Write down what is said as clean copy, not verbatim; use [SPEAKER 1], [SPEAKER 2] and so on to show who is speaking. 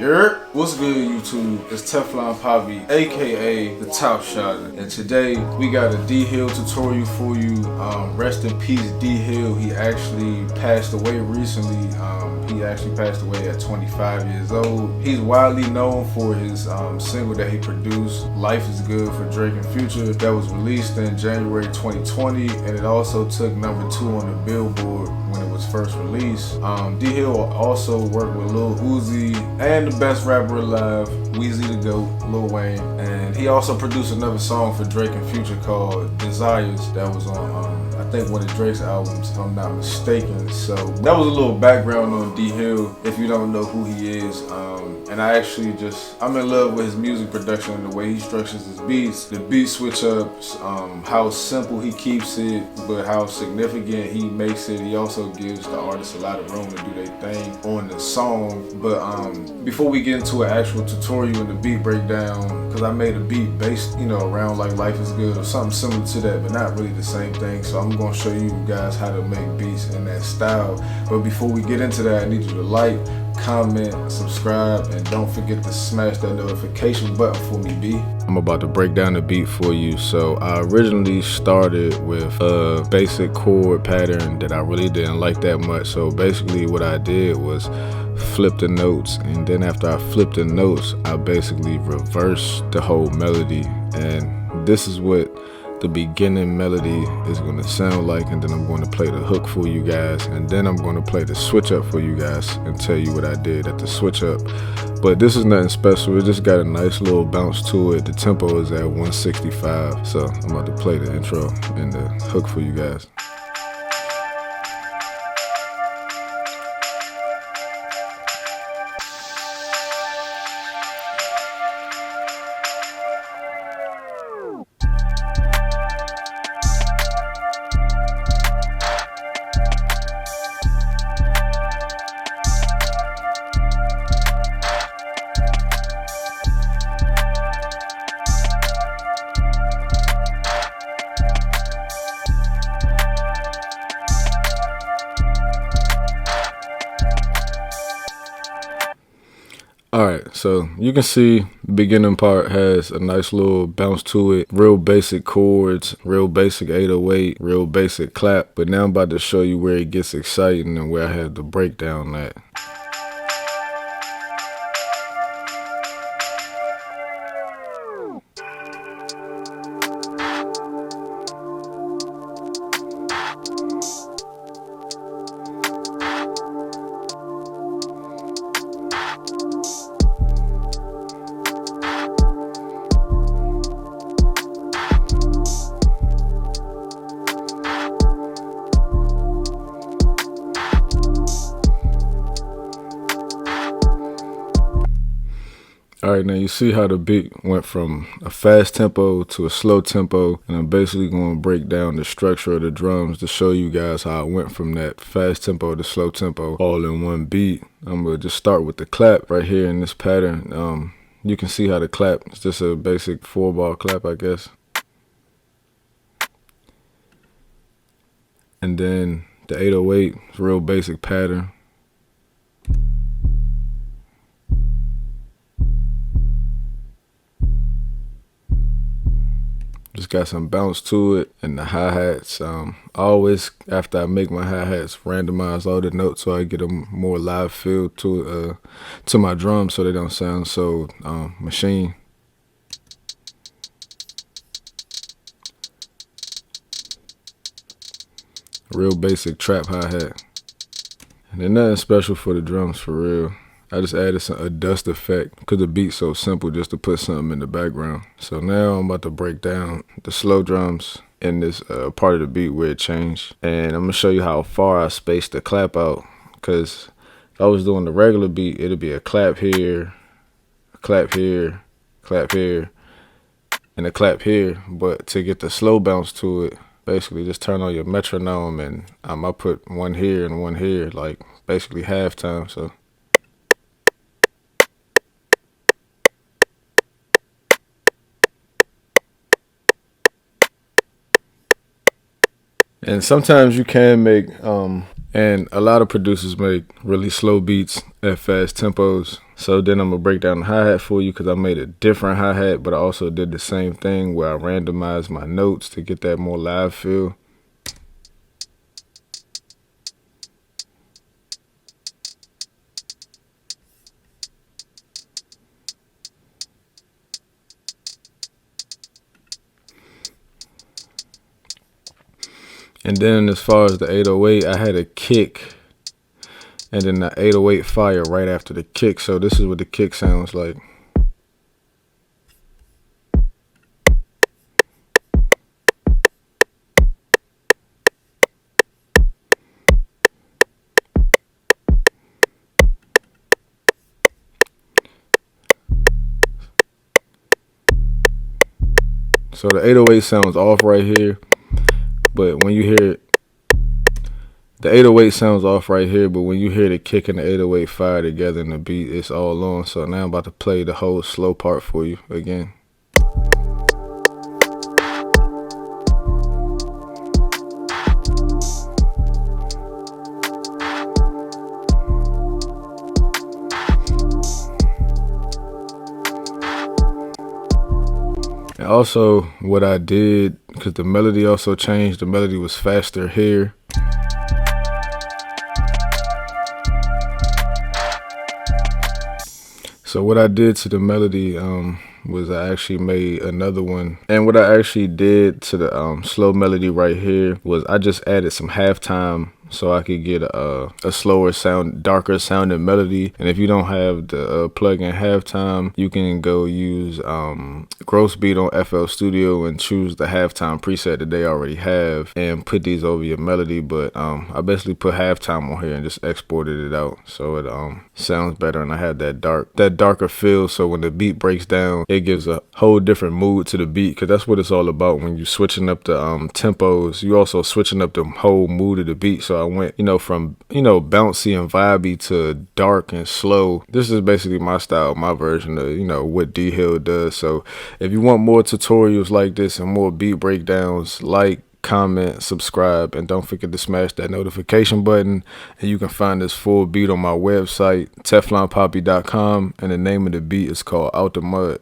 [SPEAKER 1] What's good, YouTube? It's Teflon Poppy, aka the Top Shotter, and today we got a d.hill tutorial for you. Rest in peace, d.hill. He actually passed away recently. He actually passed away at 25 years old. He's widely known for his single that he produced, "Life Is Good" for Drake and Future, that was released in January 2020, and it also took #2 on the Billboard when it was first released. d.hill also worked with Lil Uzi and the best rapper alive, Weezy the GOAT, Lil Wayne, and he also produced another song for Drake and Future called "Desires" that was on I think one of Drake's albums, if I'm not mistaken. So that was a little background on d.hill if you don't know who he is. And I'm in love with his music production and the way he structures his beats, the beat switch ups, how simple he keeps it, but how significant he makes it. He also gives the artist a lot of room to do their thing on the song. But before we get into an actual tutorial and the beat breakdown, because I made a beat based, around like "Life Is Good" or something similar to that, but not really the same thing. So I'm gonna show you guys how to make beats in that style. But before we get into that, I need you to like, comment, subscribe, and don't forget to smash that notification button for me, B. I'm about to break down the beat for you. So I originally started with a basic chord pattern that I really didn't like that much. So basically what I did was flip the notes, and then after I flipped the notes, I basically reversed the whole melody. And this is what the beginning melody is going to sound like, and then I'm going to play the hook for you guys, and then I'm going to play the switch up for you guys and tell you what I did at the switch up. But this is nothing special, it just got a nice little bounce to it. The tempo is at 165, so I'm about to play the intro and the hook for you guys. Alright, so you can see the beginning part has a nice little bounce to it, real basic chords, real basic 808, real basic clap, but now I'm about to show you where it gets exciting and where I have the breakdown at. Alright, now you see how the beat went from a fast tempo to a slow tempo, and I'm basically going to break down the structure of the drums to show you guys how I went from that fast tempo to slow tempo all in one beat. I'm going to just start with the clap right here in this pattern. You can see how the clap is just a basic 4-bar clap, I guess. And then the 808 is a real basic pattern. Just got some bounce to it, and the hi-hats. Always, after I make my hi-hats, randomize all the notes so I get a more live feel to my drums, so they don't sound so machine. Real basic trap hi-hat, and then nothing special for the drums for real. I just added a dust effect because the beat's so simple, just to put something in the background. So now I'm about to break down the slow drums in this part of the beat where it changed. And I'm going to show you how far I spaced the clap out, because if I was doing the regular beat, it'd be a clap here, a clap here, clap here, and a clap here. But to get the slow bounce to it, basically just turn on your metronome, and I put one here and one here, like basically halftime. So and sometimes you can make And a lot of producers make really slow beats at fast tempos. So then I'm gonna break down the hi-hat for you because I made a different hi-hat, but I also did the same thing where I randomized my notes to get that more live feel. And then as far as the 808, I had a kick and then the 808 fire right after the kick. So this is what the kick sounds like. So the 808 sounds off right here, but when you hear it, the 808 sounds off right here, but when you hear the kick and the 808 fire together in the beat, it's all on. So now I'm about to play the whole slow part for you again. And also what I did, because the melody also changed, the melody was faster here. So what I did to the melody was I actually made another one. And what I actually did to the slow melody right here was I just added some halftime so I could get a slower sound, darker sounding melody. And if you don't have the plug-in halftime, you can go use Gross Beat on FL Studio and choose the halftime preset that they already have and put these over your melody. But I basically put halftime on here and just exported it out so it sounds better, and I had that darker feel. So when the beat breaks down, it gives a whole different mood to the beat, because that's what it's all about. When you're switching up the tempos, you also switching up the whole mood of the beat. So I went, from, bouncy and vibey to dark and slow. This is basically my style, my version of, what D.Hill does. So if you want more tutorials like this and more beat breakdowns, like, comment, subscribe, and don't forget to smash that notification button. And you can find this full beat on my website, teflonpoppy.com, and the name of the beat is called Out the Mud.